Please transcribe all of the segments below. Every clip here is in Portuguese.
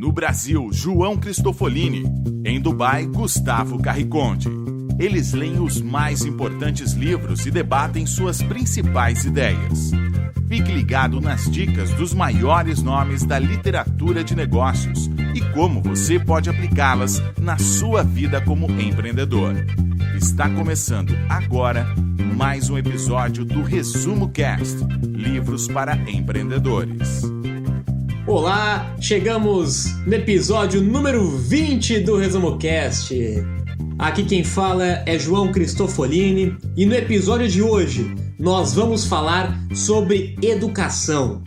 No Brasil, João Cristofolini. Em Dubai, Gustavo Carriconde. Eles leem os mais importantes livros e debatem suas principais ideias. Fique ligado nas dicas dos maiores nomes da literatura de negócios e como você pode aplicá-las na sua vida como empreendedor. Está começando agora mais um episódio do Resumo Cast, livros para empreendedores. Olá, chegamos no episódio número 20 do Resumo Cast. Aqui quem fala é João Cristofolini e no episódio de hoje nós vamos falar sobre educação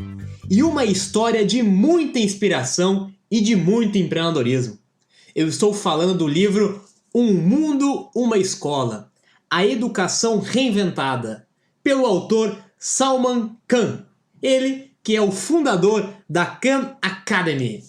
e uma história de muita inspiração e de muito empreendedorismo. Eu estou falando do livro Um Mundo, Uma Escola, a educação reinventada, pelo autor Salman Khan, ele que é o fundador da Khan Academy.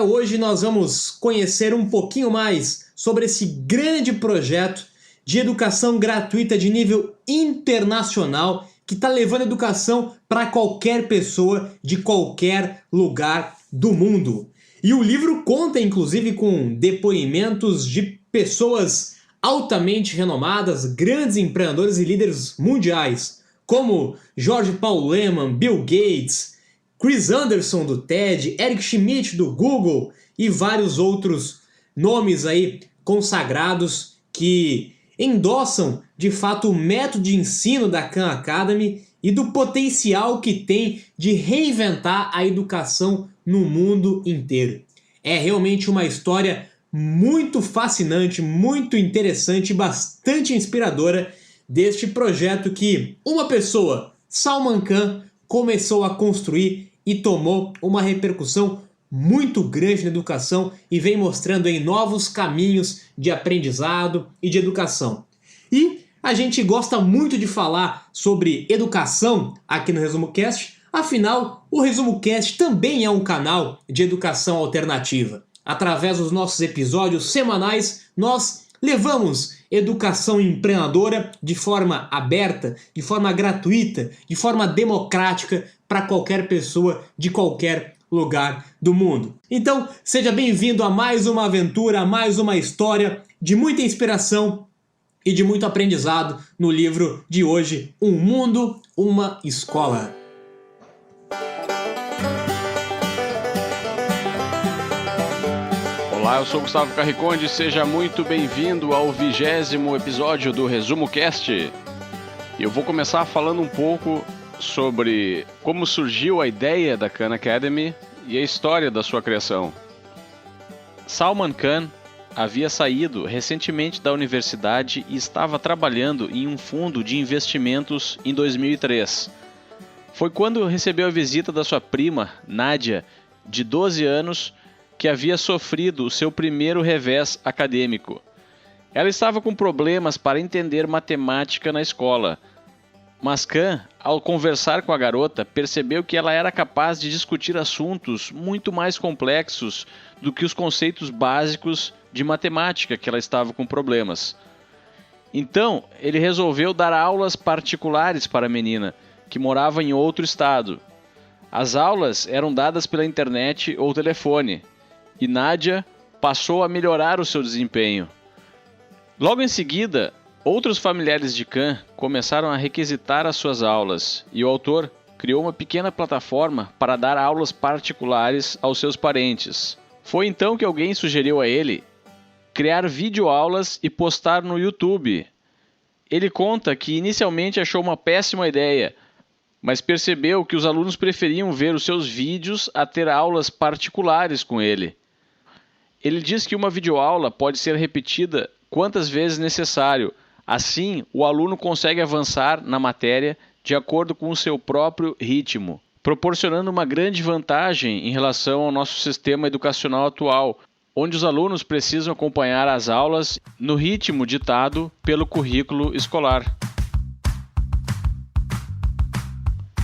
Hoje nós vamos conhecer um pouquinho mais sobre esse grande projeto de educação gratuita de nível internacional que está levando educação para qualquer pessoa de qualquer lugar do mundo. E o livro conta inclusive com depoimentos de pessoas altamente renomadas, grandes empreendedores e líderes mundiais, como Jorge Paulo Lemann, Bill Gates, Chris Anderson do TED, Eric Schmidt do Google e vários outros nomes aí consagrados que endossam de fato o método de ensino da Khan Academy e do potencial que tem de reinventar a educação no mundo inteiro. É realmente uma história muito fascinante, muito interessante e bastante inspiradora deste projeto que uma pessoa, Salman Khan, começou a construir e tomou uma repercussão muito grande na educação e vem mostrando aí novos caminhos de aprendizado e de educação. E a gente gosta muito de falar sobre educação aqui no Resumo Cast, afinal, o Resumo Cast também é um canal de educação alternativa. Através dos nossos episódios semanais, nós levamos educação empreendedora de forma aberta, de forma gratuita, de forma democrática para qualquer pessoa de qualquer lugar do mundo. Então, seja bem-vindo a mais uma aventura, a mais uma história de muita inspiração e de muito aprendizado no livro de hoje, Um Mundo, Uma Escola. Olá, eu sou Gustavo Carriconde, seja muito bem-vindo ao 20º episódio do Resumo Cast. Eu vou começar falando um pouco sobre como surgiu a ideia da Khan Academy e a história da sua criação. Salman Khan havia saído recentemente da universidade e estava trabalhando em um fundo de investimentos em 2003. Foi quando recebeu a visita da sua prima, Nadia, de 12 anos, que havia sofrido o seu primeiro revés acadêmico. Ela estava com problemas para entender matemática na escola, mas Khan, ao conversar com a garota, percebeu que ela era capaz de discutir assuntos muito mais complexos do que os conceitos básicos de matemática que ela estava com problemas. Então, ele resolveu dar aulas particulares para a menina, que morava em outro estado. As aulas eram dadas pela internet ou telefone, e Nadia passou a melhorar o seu desempenho. Logo em seguida, outros familiares de Khan começaram a requisitar as suas aulas, e o autor criou uma pequena plataforma para dar aulas particulares aos seus parentes. Foi então que alguém sugeriu a ele criar videoaulas e postar no YouTube. Ele conta que inicialmente achou uma péssima ideia, mas percebeu que os alunos preferiam ver os seus vídeos a ter aulas particulares com ele. Ele diz que uma videoaula pode ser repetida quantas vezes necessário. Assim, o aluno consegue avançar na matéria de acordo com o seu próprio ritmo, proporcionando uma grande vantagem em relação ao nosso sistema educacional atual, onde os alunos precisam acompanhar as aulas no ritmo ditado pelo currículo escolar.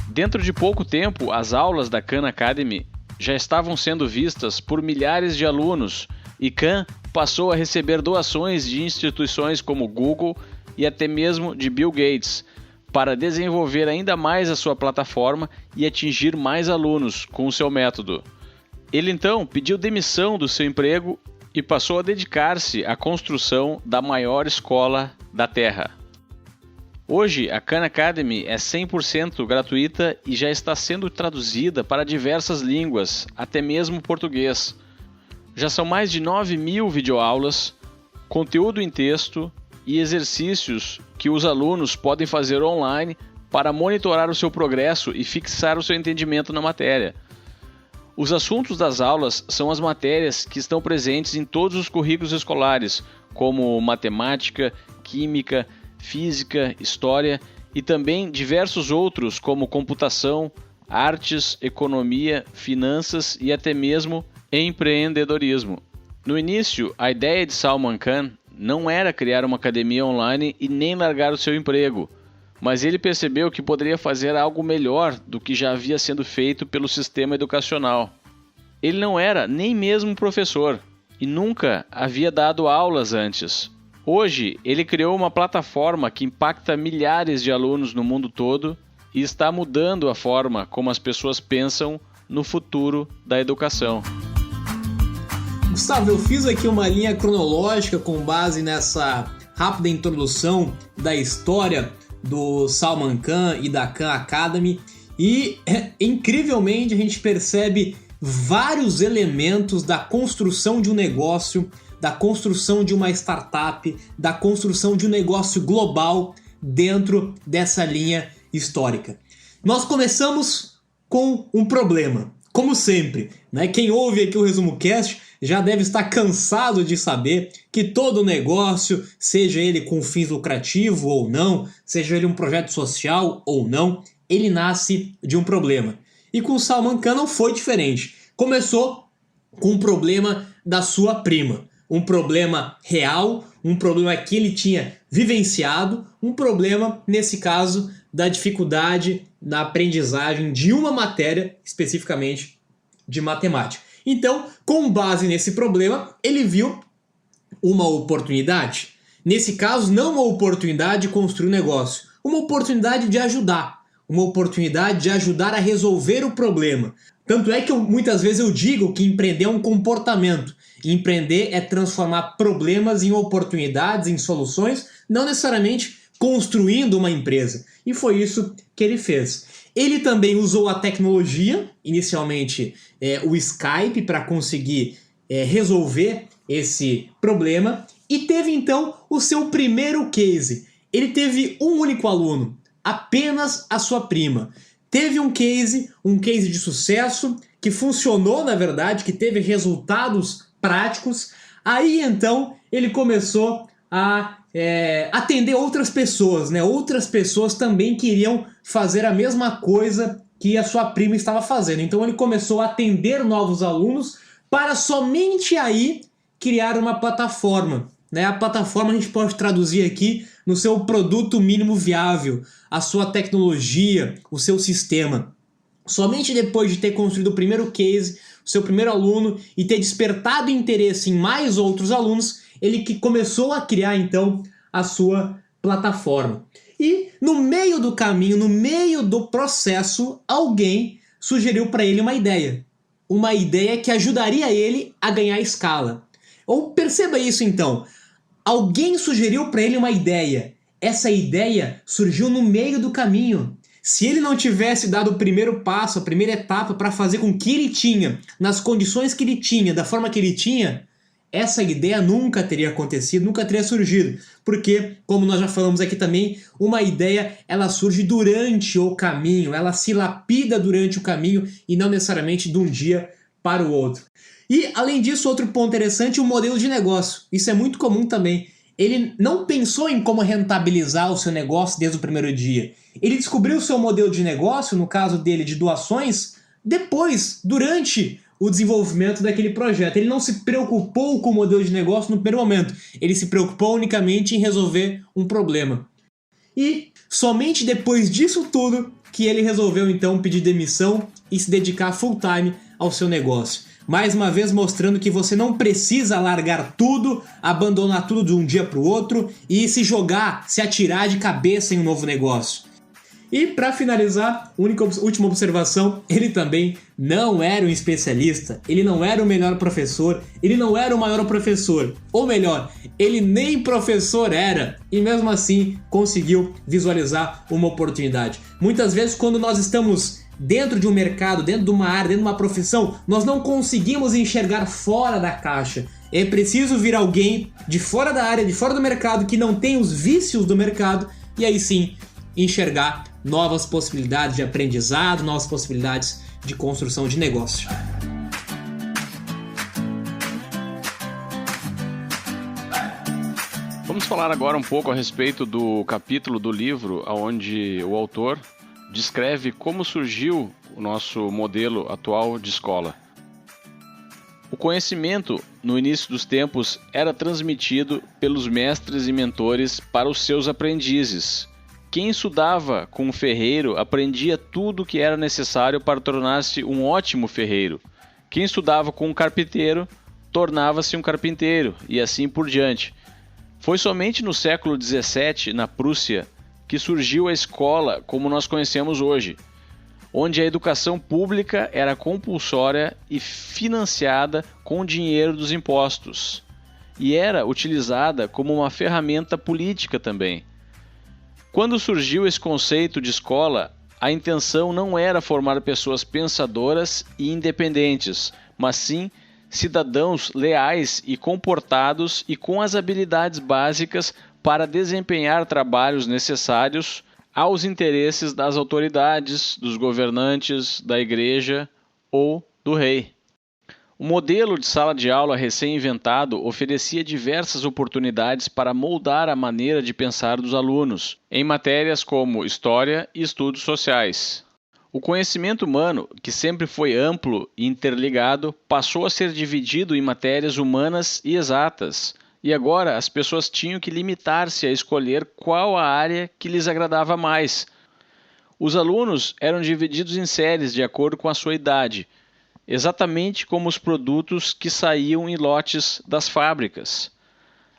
Dentro de pouco tempo, as aulas da Khan Academy já estavam sendo vistas por milhares de alunos e Khan passou a receber doações de instituições como Google e até mesmo de Bill Gates para desenvolver ainda mais a sua plataforma e atingir mais alunos com o seu método. Ele então pediu demissão do seu emprego e passou a dedicar-se à construção da maior escola da Terra. Hoje, a Khan Academy é 100% gratuita e já está sendo traduzida para diversas línguas, até mesmo português. Já são mais de 9.000 videoaulas, conteúdo em texto e exercícios que os alunos podem fazer online para monitorar o seu progresso e fixar o seu entendimento na matéria. Os assuntos das aulas são as matérias que estão presentes em todos os currículos escolares, como matemática, química, física, história e também diversos outros como computação, artes, economia, finanças e até mesmo empreendedorismo. No início, a ideia de Salman Khan não era criar uma academia online e nem largar o seu emprego, mas ele percebeu que poderia fazer algo melhor do que já havia sendo feito pelo sistema educacional. Ele não era nem mesmo professor e nunca havia dado aulas antes. Hoje, ele criou uma plataforma que impacta milhares de alunos no mundo todo e está mudando a forma como as pessoas pensam no futuro da educação. Gustavo, eu fiz aqui uma linha cronológica com base nessa rápida introdução da história do Salman Khan e da Khan Academy e, incrivelmente, a gente percebe vários elementos da construção de um negócio, da construção de uma startup, da construção de um negócio global dentro dessa linha histórica. Nós começamos com um problema, como sempre, né? Quem ouve aqui o Resumo Cast já deve estar cansado de saber que todo negócio, seja ele com fins lucrativos ou não, seja ele um projeto social ou não, ele nasce de um problema. E com o Salman Khan não foi diferente. Começou com um problema da sua prima. Um problema real, um problema que ele tinha vivenciado, um problema, nesse caso, da dificuldade na aprendizagem de uma matéria, especificamente de matemática. Então, com base nesse problema, ele viu uma oportunidade. Nesse caso, não uma oportunidade de construir um negócio, uma oportunidade de ajudar, uma oportunidade de ajudar a resolver o problema. Tanto é que muitas vezes eu digo que empreender é um comportamento. Empreender é transformar problemas em oportunidades, em soluções, não necessariamente construindo uma empresa. E foi isso que ele fez. Ele também usou a tecnologia, inicialmente o Skype, para conseguir resolver esse problema. E teve então o seu primeiro case. Ele teve um único aluno, apenas a sua prima. Teve um case de sucesso, que funcionou na verdade, que teve resultados práticos. Aí então ele começou a atender outras pessoas, né? Outras pessoas também queriam fazer a mesma coisa que a sua prima estava fazendo. Então ele começou a atender novos alunos para somente aí criar uma plataforma, né? A plataforma a gente pode traduzir aqui no seu produto mínimo viável, a sua tecnologia, o seu sistema. Somente depois de ter construído o primeiro case, o seu primeiro aluno e ter despertado interesse em mais outros alunos, ele que começou a criar então a sua plataforma. E no meio do caminho, no meio do processo, alguém sugeriu para ele uma ideia que ajudaria ele a ganhar escala. Ou perceba isso então, alguém sugeriu para ele uma ideia. Essa ideia surgiu no meio do caminho. Se ele não tivesse dado o primeiro passo, a primeira etapa para fazer com que ele tinha, nas condições que ele tinha, da forma que ele tinha, essa ideia nunca teria acontecido, nunca teria surgido. Porque, como nós já falamos aqui também, uma ideia ela surge durante o caminho, ela se lapida durante o caminho e não necessariamente de um dia para o outro. E, além disso, outro ponto interessante, o modelo de negócio. Isso é muito comum também. Ele não pensou em como rentabilizar o seu negócio desde o primeiro dia. Ele descobriu o seu modelo de negócio, no caso dele de doações, depois, durante o desenvolvimento daquele projeto. Ele não se preocupou com o modelo de negócio no primeiro momento. Ele se preocupou unicamente em resolver um problema. E somente depois disso tudo que ele resolveu então pedir demissão e se dedicar full time ao seu negócio. Mais uma vez mostrando que você não precisa largar tudo, abandonar tudo de um dia para o outro e se jogar, se atirar de cabeça em um novo negócio. E para finalizar, última observação, ele também não era um especialista, ele não era o melhor professor, ele não era o maior professor, ou melhor, ele nem professor era, e mesmo assim conseguiu visualizar uma oportunidade. Muitas vezes quando nós estamos dentro de um mercado, dentro de uma área, dentro de uma profissão, nós não conseguimos enxergar fora da caixa. É preciso vir alguém de fora da área, de fora do mercado, que não tem os vícios do mercado, e aí sim enxergar novas possibilidades de aprendizado, novas possibilidades de construção de negócio. Vamos falar agora um pouco a respeito do capítulo do livro onde o autor descreve como surgiu o nosso modelo atual de escola. O conhecimento, no início dos tempos, era transmitido pelos mestres e mentores para os seus aprendizes. Quem estudava com um ferreiro aprendia tudo o que era necessário para tornar-se um ótimo ferreiro. Quem estudava com um carpinteiro tornava-se um carpinteiro, e assim por diante. Foi somente no século XVII, na Prússia, que surgiu a escola como nós conhecemos hoje, onde a educação pública era compulsória e financiada com o dinheiro dos impostos, e era utilizada como uma ferramenta política também. Quando surgiu esse conceito de escola, a intenção não era formar pessoas pensadoras e independentes, mas sim cidadãos leais e comportados e com as habilidades básicas para desempenhar trabalhos necessários aos interesses das autoridades, dos governantes, da igreja ou do rei. O modelo de sala de aula recém-inventado oferecia diversas oportunidades para moldar a maneira de pensar dos alunos, em matérias como história e estudos sociais. O conhecimento humano, que sempre foi amplo e interligado, passou a ser dividido em matérias humanas e exatas, e agora as pessoas tinham que limitar-se a escolher qual a área que lhes agradava mais. Os alunos eram divididos em séries de acordo com a sua idade, exatamente como os produtos que saíam em lotes das fábricas.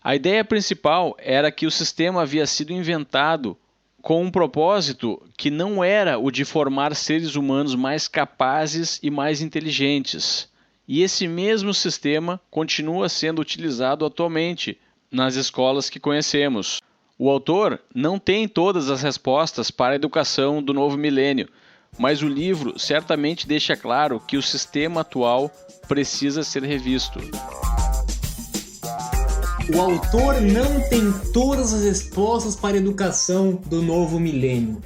A ideia principal era que o sistema havia sido inventado com um propósito que não era o de formar seres humanos mais capazes e mais inteligentes. E esse mesmo sistema continua sendo utilizado atualmente nas escolas que conhecemos. O autor não tem todas as respostas para a educação do novo milênio, mas o livro certamente deixa claro que o sistema atual precisa ser revisto. O autor não tem todas as respostas para a educação do novo milênio.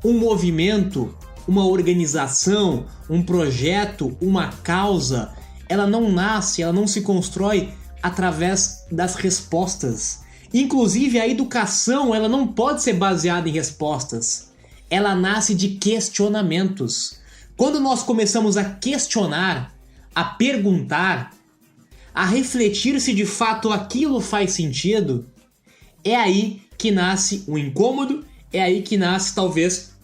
Um movimento, uma organização, um projeto, uma causa, ela não nasce, ela não se constrói através das respostas. Inclusive, a educação, ela não pode ser baseada em respostas. Ela nasce de questionamentos. Quando nós começamos a questionar, a perguntar, a refletir se de fato aquilo faz sentido, é aí que nasce um incômodo, é aí que nasce talvez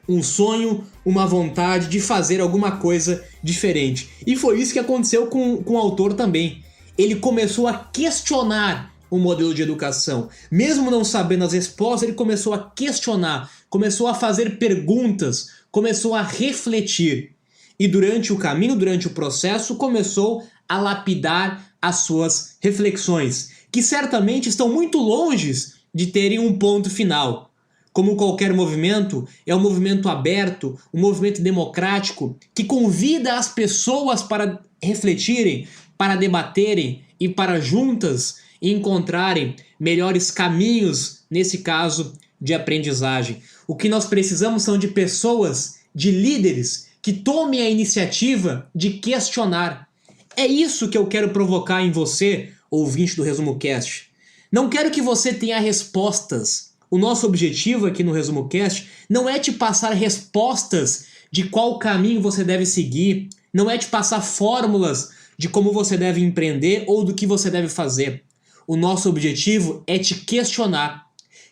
um sonho, uma vontade de fazer alguma coisa diferente. E foi isso que aconteceu com o autor também. Ele começou a questionar o modelo de educação. Mesmo não sabendo as respostas, ele começou a questionar, começou a fazer perguntas, começou a refletir. E durante o caminho, durante o processo, começou a lapidar as suas reflexões, que certamente estão muito longe de terem um ponto final. Como qualquer movimento, é um movimento aberto, um movimento democrático, que convida as pessoas para refletirem, para debaterem e para juntas encontrarem melhores caminhos, nesse caso, de aprendizagem. O que nós precisamos são de pessoas, de líderes, que tomem a iniciativa de questionar. É isso que eu quero provocar em você, ouvinte do Resumo Cast. Não quero que você tenha respostas. O nosso objetivo aqui no Resumo Cast não é te passar respostas de qual caminho você deve seguir, não é te passar fórmulas de como você deve empreender ou do que você deve fazer. O nosso objetivo é te questionar.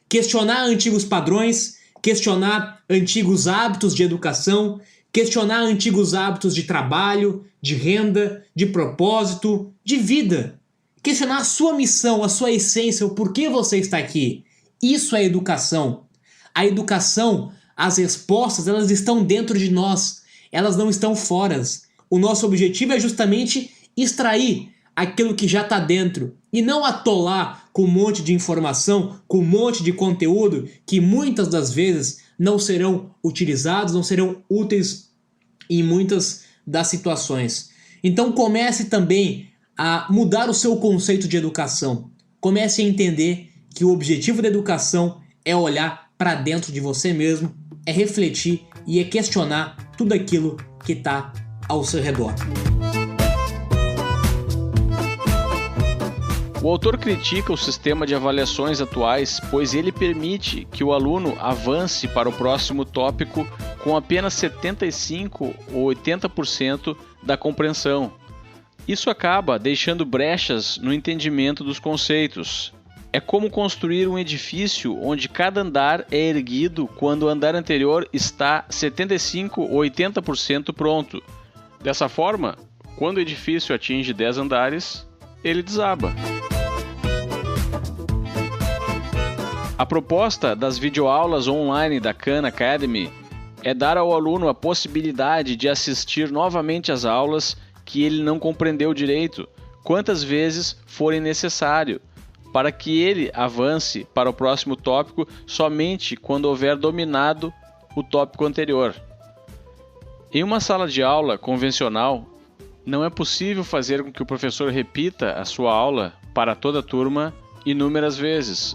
Questionar antigos padrões, questionar antigos hábitos de educação, questionar antigos hábitos de trabalho, de renda, de propósito, de vida. Questionar a sua missão, a sua essência, o porquê você está aqui. Isso é educação. A educação, as respostas, elas estão dentro de nós, elas não estão fora. O nosso objetivo é justamente extrair aquilo que já está dentro e não atolar com um monte de informação, com um monte de conteúdo que muitas das vezes não serão utilizados, não serão úteis em muitas das situações. Então comece também a mudar o seu conceito de educação. Comece a entender que o objetivo da educação é olhar para dentro de você mesmo, é refletir e é questionar tudo aquilo que está ao seu redor. O autor critica o sistema de avaliações atuais, pois ele permite que o aluno avance para o próximo tópico com apenas 75% ou 80% da compreensão. Isso acaba deixando brechas no entendimento dos conceitos. É como construir um edifício onde cada andar é erguido quando o andar anterior está 75% ou 80% pronto. Dessa forma, quando o edifício atinge 10 andares, ele desaba. A proposta das videoaulas online da Khan Academy é dar ao aluno a possibilidade de assistir novamente às aulas que ele não compreendeu direito, quantas vezes forem necessário, para que ele avance para o próximo tópico somente quando houver dominado o tópico anterior. Em uma sala de aula convencional, não é possível fazer com que o professor repita a sua aula para toda a turma inúmeras vezes.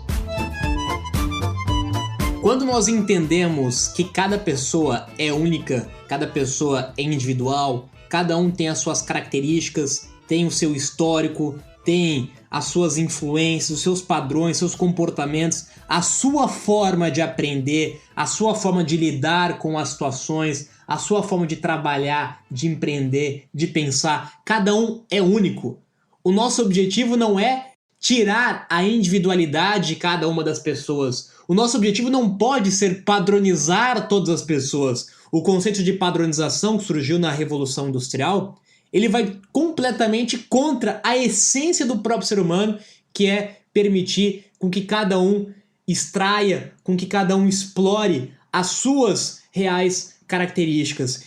Quando nós entendemos que cada pessoa é única, cada pessoa é individual, cada um tem as suas características, tem o seu histórico, tem as suas influências, os seus padrões, seus comportamentos, a sua forma de aprender, a sua forma de lidar com as situações, a sua forma de trabalhar, de empreender, de pensar, cada um é único. O nosso objetivo não é tirar a individualidade de cada uma das pessoas. O nosso objetivo não pode ser padronizar todas as pessoas. O conceito de padronização que surgiu na Revolução Industrial, ele vai completamente contra a essência do próprio ser humano, que é permitir com que cada um extraia, com que cada um explore as suas reais características.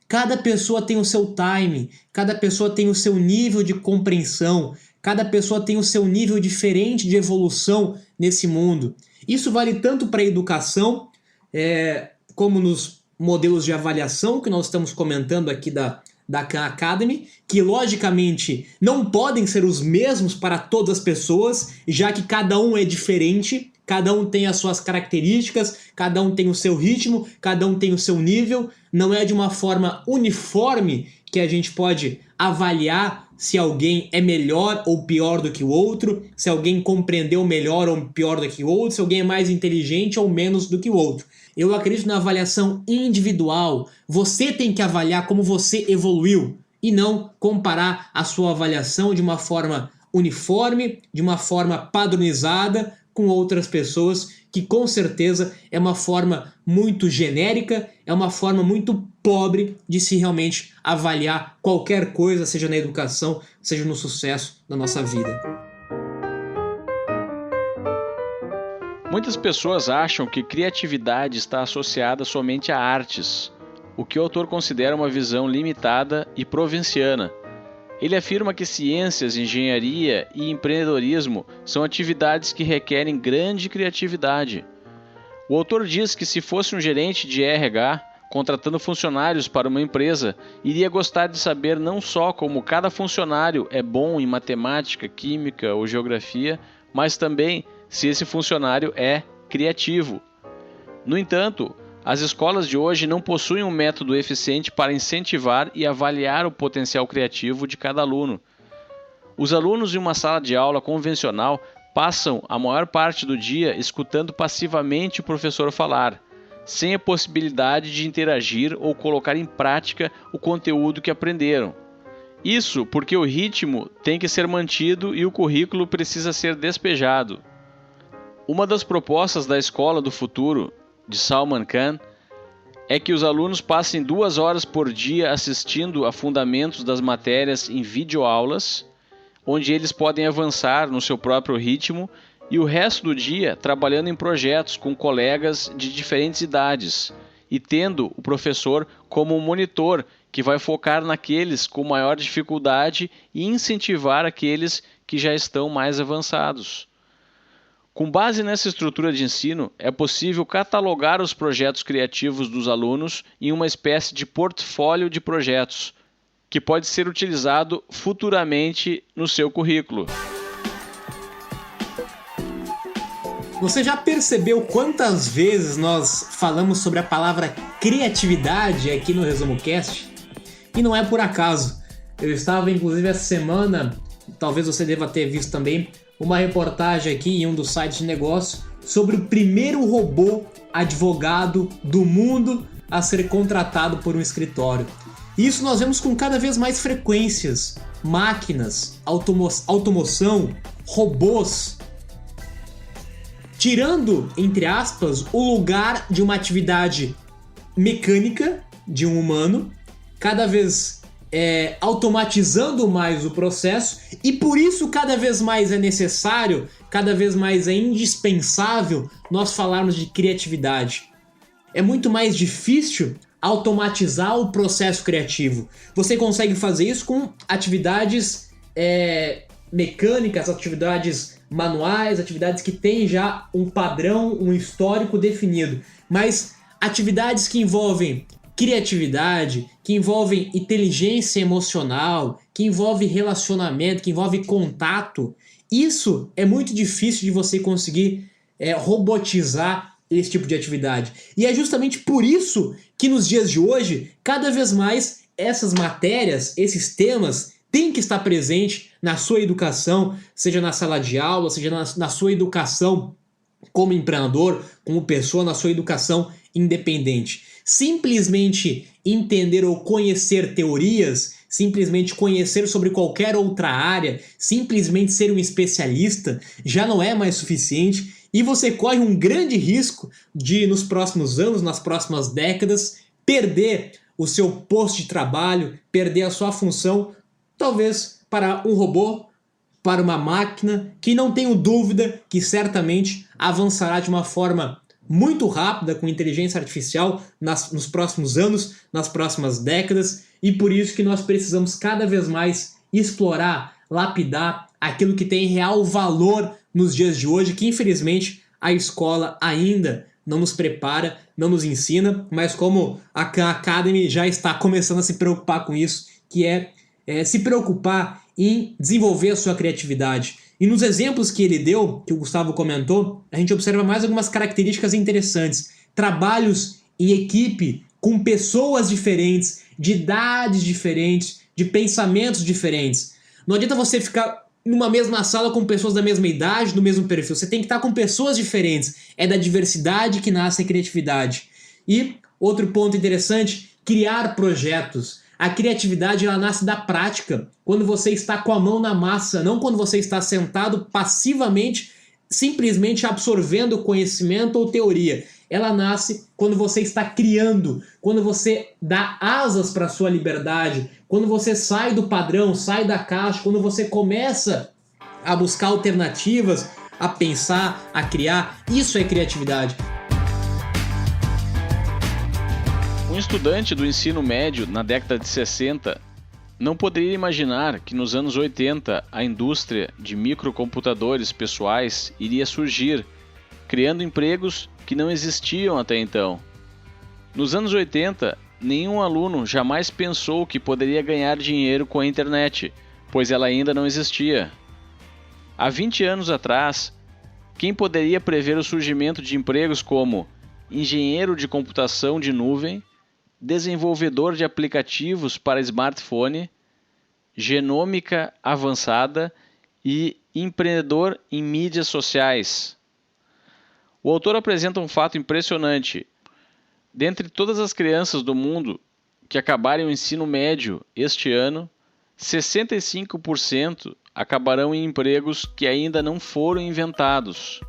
Cada pessoa tem o seu time, cada pessoa tem o seu nível de compreensão, cada pessoa tem o seu nível diferente de evolução nesse mundo. Isso vale tanto para a educação, como nos modelos de avaliação que nós estamos comentando aqui da Khan Academy, que logicamente não podem ser os mesmos para todas as pessoas, já que cada um é diferente, cada um tem as suas características, cada um tem o seu ritmo, cada um tem o seu nível, não é de uma forma uniforme que a gente pode avaliar se alguém é melhor ou pior do que o outro, se alguém compreendeu melhor ou pior do que o outro, se alguém é mais inteligente ou menos do que o outro. Eu acredito na avaliação individual. Você tem que avaliar como você evoluiu e não comparar a sua avaliação de uma forma uniforme, de uma forma padronizada com outras pessoas, que com certeza é uma forma muito genérica, é uma forma muito pobre de se realmente avaliar qualquer coisa, seja na educação, seja no sucesso da nossa vida. Muitas pessoas acham que criatividade está associada somente a artes, o que o autor considera uma visão limitada e provinciana. Ele afirma que ciências, engenharia e empreendedorismo são atividades que requerem grande criatividade. O autor diz que se fosse um gerente de RH, contratando funcionários para uma empresa, iria gostar de saber não só como cada funcionário é bom em matemática, química ou geografia, mas também se esse funcionário é criativo. No entanto, as escolas de hoje não possuem um método eficiente para incentivar e avaliar o potencial criativo de cada aluno. Os alunos em uma sala de aula convencional passam a maior parte do dia escutando passivamente o professor falar, sem a possibilidade de interagir ou colocar em prática o conteúdo que aprenderam. Isso porque o ritmo tem que ser mantido e o currículo precisa ser despejado. Uma das propostas da Escola do Futuro, de Salman Khan, é que os alunos passem 2 horas por dia assistindo a fundamentos das matérias em videoaulas, onde eles podem avançar no seu próprio ritmo e o resto do dia trabalhando em projetos com colegas de diferentes idades e tendo o professor como monitor que vai focar naqueles com maior dificuldade e incentivar aqueles que já estão mais avançados. Com base nessa estrutura de ensino, é possível catalogar os projetos criativos dos alunos em uma espécie de portfólio de projetos, que pode ser utilizado futuramente no seu currículo. Você já percebeu quantas vezes nós falamos sobre a palavra criatividade aqui no Resumo Cast? E não é por acaso. Eu estava, inclusive, essa semana, talvez você deva ter visto também, uma reportagem aqui em um dos sites de negócio sobre o primeiro robô advogado do mundo a ser contratado por um escritório. E isso nós vemos com cada vez mais frequências. Máquinas, automoção, robôs, tirando, entre aspas, o lugar de uma atividade mecânica de um humano, cada vez automatizando mais o processo, e por isso cada vez mais é necessário, cada vez mais é indispensável nós falarmos de criatividade. É muito mais difícil automatizar o processo criativo. Você consegue fazer isso com atividades mecânicas, atividades manuais, atividades que têm já um padrão, um histórico definido. Mas atividades que envolvem criatividade, que envolvem inteligência emocional, que envolvem relacionamento, que envolvem contato, isso é muito difícil de você conseguir robotizar esse tipo de atividade. E é justamente por isso que nos dias de hoje, cada vez mais essas matérias, esses temas, têm que estar presentes na sua educação, seja na sala de aula, seja na sua educação como empreendedor, como pessoa, na sua educação independente. Simplesmente entender ou conhecer teorias, simplesmente conhecer sobre qualquer outra área, simplesmente ser um especialista, já não é mais suficiente e você corre um grande risco de, nos próximos anos, nas próximas décadas, perder o seu posto de trabalho, perder a sua função, talvez para um robô, para uma máquina, que não tenho dúvida que certamente avançará de uma forma muito rápida com inteligência artificial nos próximos anos, nas próximas décadas, e por isso que nós precisamos cada vez mais explorar, lapidar aquilo que tem real valor nos dias de hoje, que infelizmente a escola ainda não nos prepara, não nos ensina, mas como a Khan Academy já está começando a se preocupar com isso, que é se preocupar em desenvolver a sua criatividade. E nos exemplos que ele deu, que o Gustavo comentou, a gente observa mais algumas características interessantes. Trabalhos em equipe com pessoas diferentes, de idades diferentes, de pensamentos diferentes. Não adianta você ficar numa mesma sala com pessoas da mesma idade, do mesmo perfil. Você tem que estar com pessoas diferentes. É da diversidade que nasce a criatividade. E outro ponto interessante, criar projetos. A criatividade ela nasce da prática, quando você está com a mão na massa, não quando você está sentado passivamente, simplesmente absorvendo conhecimento ou teoria. Ela nasce quando você está criando, quando você dá asas para a sua liberdade, quando você sai do padrão, sai da caixa, quando você começa a buscar alternativas, a pensar, a criar. Isso é criatividade. Um estudante do ensino médio na década de 60 não poderia imaginar que nos anos 80 a indústria de microcomputadores pessoais iria surgir, criando empregos que não existiam até então. Nos anos 80, nenhum aluno jamais pensou que poderia ganhar dinheiro com a internet, pois ela ainda não existia. Há 20 anos atrás, quem poderia prever o surgimento de empregos como engenheiro de computação de nuvem, desenvolvedor de aplicativos para smartphone, genômica avançada e empreendedor em mídias sociais? O autor apresenta um fato impressionante. Dentre todas as crianças do mundo que acabarem o ensino médio este ano, 65% acabarão em empregos que ainda não foram inventados.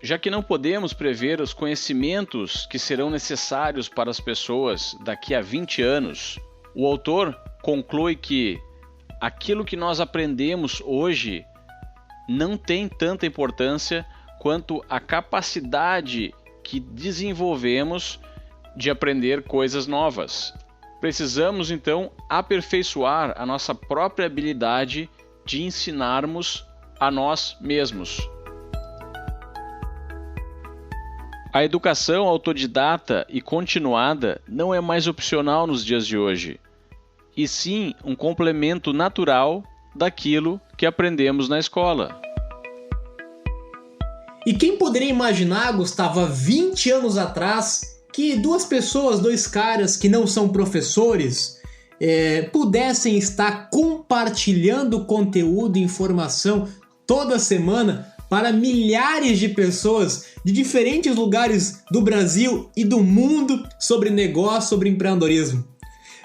Já que não podemos prever os conhecimentos que serão necessários para as pessoas daqui a 20 anos, o autor conclui que aquilo que nós aprendemos hoje não tem tanta importância quanto a capacidade que desenvolvemos de aprender coisas novas. Precisamos então aperfeiçoar a nossa própria habilidade de ensinarmos a nós mesmos. A educação autodidata e continuada não é mais opcional nos dias de hoje, e sim um complemento natural daquilo que aprendemos na escola. E quem poderia imaginar, Gustavo, há 20 anos atrás, que duas pessoas, dois caras que não são professores, pudessem estar compartilhando conteúdo e informação toda semana para milhares de pessoas de diferentes lugares do Brasil e do mundo sobre negócio, sobre empreendedorismo.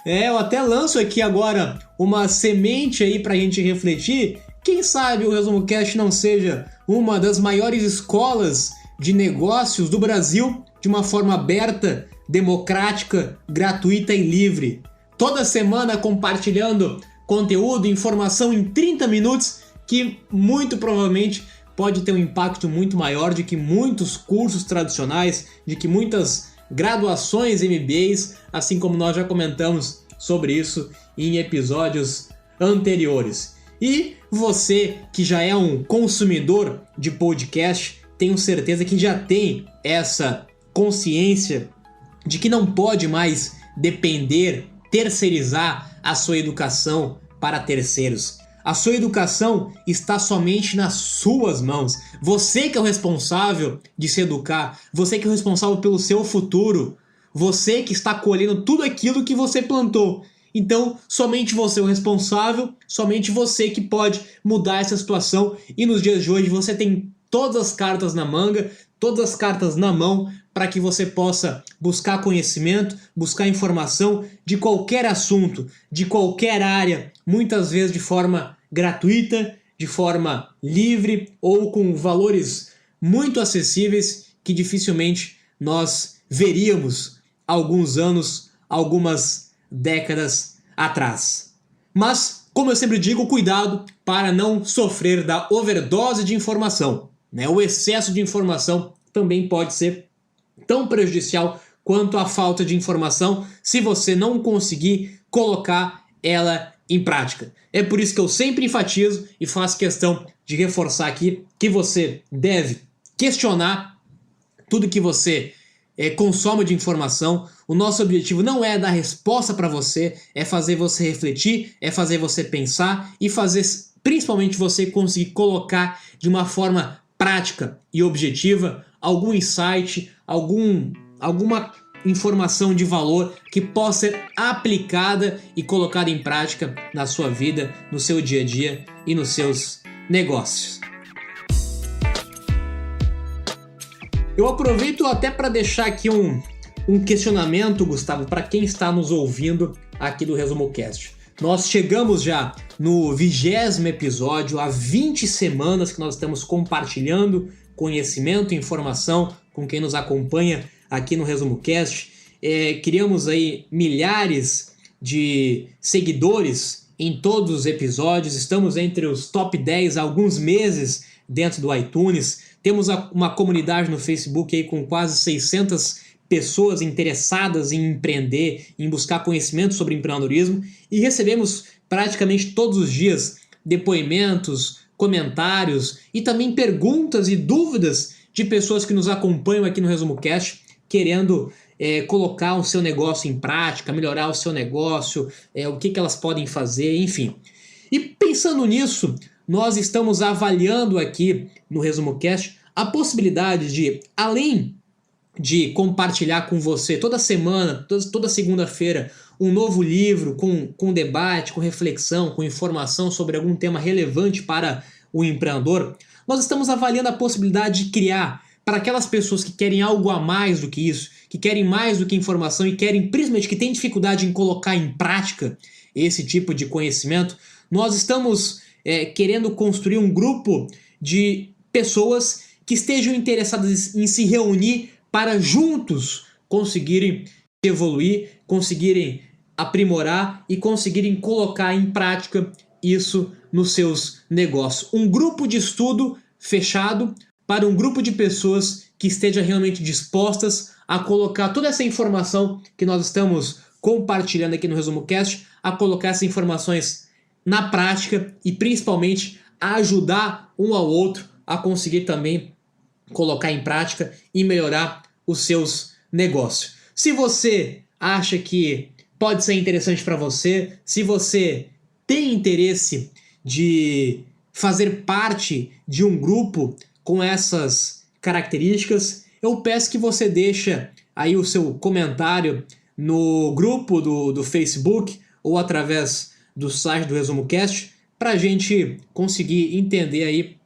Eu até lanço aqui agora uma semente aí para a gente refletir. Quem sabe o ResumoCast não seja uma das maiores escolas de negócios do Brasil de uma forma aberta, democrática, gratuita e livre. Toda semana compartilhando conteúdo, informação em 30 minutos que muito provavelmente pode ter um impacto muito maior de que muitos cursos tradicionais, de que muitas graduações MBAs, assim como nós já comentamos sobre isso em episódios anteriores. E você que já é um consumidor de podcast, tenho certeza que já tem essa consciência de que não pode mais depender, terceirizar a sua educação para terceiros. A sua educação está somente nas suas mãos. Você que é o responsável de se educar, você que é o responsável pelo seu futuro, você que está colhendo tudo aquilo que você plantou. Então, somente você é o responsável, somente você que pode mudar essa situação. E nos dias de hoje você tem todas as cartas na manga, todas as cartas na mão para que você possa buscar conhecimento, buscar informação de qualquer assunto, de qualquer área, muitas vezes de forma gratuita, de forma livre ou com valores muito acessíveis que dificilmente nós veríamos há alguns anos, algumas décadas atrás. Mas, como eu sempre digo, cuidado para não sofrer da overdose de informação, né? O excesso de informação também pode ser tão prejudicial quanto a falta de informação se você não conseguir colocar ela em prática. É por isso que eu sempre enfatizo e faço questão de reforçar aqui que você deve questionar tudo que você consome de informação. O nosso objetivo não é dar resposta para você, é fazer você refletir, é fazer você pensar e fazer principalmente você conseguir colocar de uma forma prática e objetiva algum insight, alguma informação de valor que possa ser aplicada e colocada em prática na sua vida, no seu dia a dia e nos seus negócios. Eu aproveito até para deixar aqui um questionamento, Gustavo, para quem está nos ouvindo aqui do ResumoCast. Nós chegamos já no 20º episódio, há 20 semanas que nós estamos compartilhando conhecimento e informação com quem nos acompanha aqui no ResumoCast. Criamos aí milhares de seguidores em todos os episódios, estamos entre os top 10 há alguns meses dentro do iTunes, temos uma comunidade no Facebook aí com quase 600 pessoas interessadas em empreender, em buscar conhecimento sobre empreendedorismo e recebemos praticamente todos os dias depoimentos, comentários e também perguntas e dúvidas de pessoas que nos acompanham aqui no ResumoCast querendo colocar o seu negócio em prática, melhorar o seu negócio, o que elas podem fazer, enfim. E pensando nisso, nós estamos avaliando aqui no ResumoCast a possibilidade de, além de compartilhar com você toda semana, toda segunda-feira, um novo livro com debate, com reflexão, com informação sobre algum tema relevante para o empreendedor, nós estamos avaliando a possibilidade de criar para aquelas pessoas que querem algo a mais do que isso, que querem mais do que informação e querem, principalmente, que têm dificuldade em colocar em prática esse tipo de conhecimento, nós estamos querendo construir um grupo de pessoas que estejam interessadas em se reunir para juntos conseguirem evoluir, conseguirem aprimorar e conseguirem colocar em prática isso nos seus negócios. Um grupo de estudo fechado para um grupo de pessoas que esteja realmente dispostas a colocar toda essa informação que nós estamos compartilhando aqui no Resumo Cast, a colocar essas informações na prática e principalmente a ajudar um ao outro a conseguir também colocar em prática e melhorar os seus negócios. Se você acha que pode ser interessante para você, se você tem interesse de fazer parte de um grupo com essas características, eu peço que você deixe aí o seu comentário no grupo do Facebook ou através do site do Resumo Cast para a gente conseguir entender aí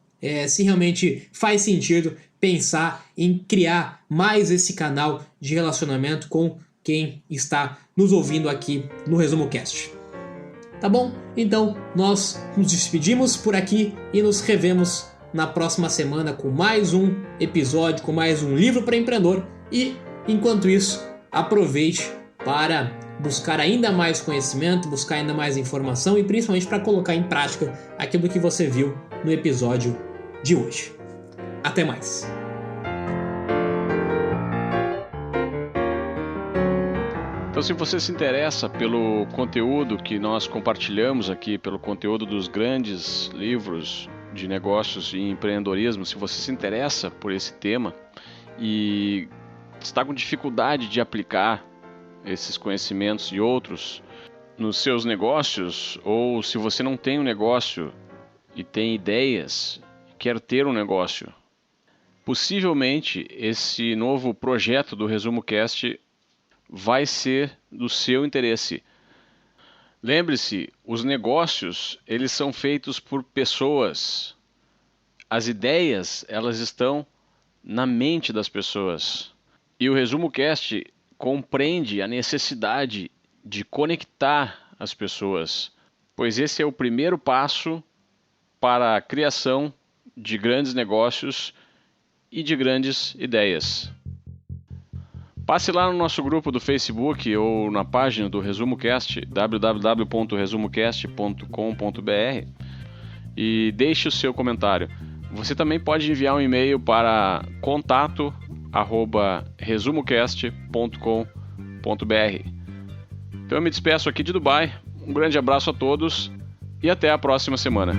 se realmente faz sentido pensar em criar mais esse canal de relacionamento com quem está nos ouvindo aqui no Resumo Cast. Tá bom? Então nós nos despedimos por aqui e nos revemos na próxima semana com mais um episódio, com mais um livro para empreendedor. E enquanto isso, aproveite para buscar ainda mais conhecimento, buscar ainda mais informação e principalmente para colocar em prática aquilo que você viu no episódio de hoje. Até mais! Então, se você se interessa pelo conteúdo que nós compartilhamos aqui, pelo conteúdo dos grandes livros de negócios e empreendedorismo, se você se interessa por esse tema e está com dificuldade de aplicar esses conhecimentos e outros nos seus negócios, ou se você não tem um negócio e tem ideias, quer ter um negócio, possivelmente esse novo projeto do Resumo Cast vai ser do seu interesse. Lembre-se, os negócios, eles são feitos por pessoas. As ideias, elas estão na mente das pessoas. E o Resumo Cast compreende a necessidade de conectar as pessoas, pois esse é o primeiro passo para a criação de grandes negócios e de grandes ideias. Passe lá no nosso grupo do Facebook ou na página do Resumo Cast, www.resumocast.com.br, e deixe o seu comentário. Você também pode enviar um e-mail para contato@resumocast.com.br. Então eu me despeço aqui de Dubai. Um grande abraço a todos e até a próxima semana.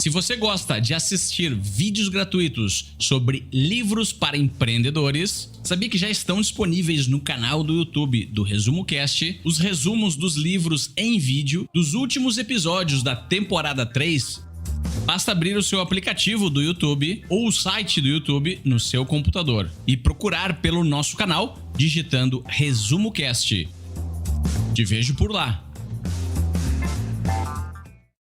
Se você gosta de assistir vídeos gratuitos sobre livros para empreendedores, sabia que já estão disponíveis no canal do YouTube do Resumo Cast os resumos dos livros em vídeo dos últimos episódios da temporada 3? Basta abrir o seu aplicativo do YouTube ou o site do YouTube no seu computador e procurar pelo nosso canal digitando Resumo Cast. Te vejo por lá.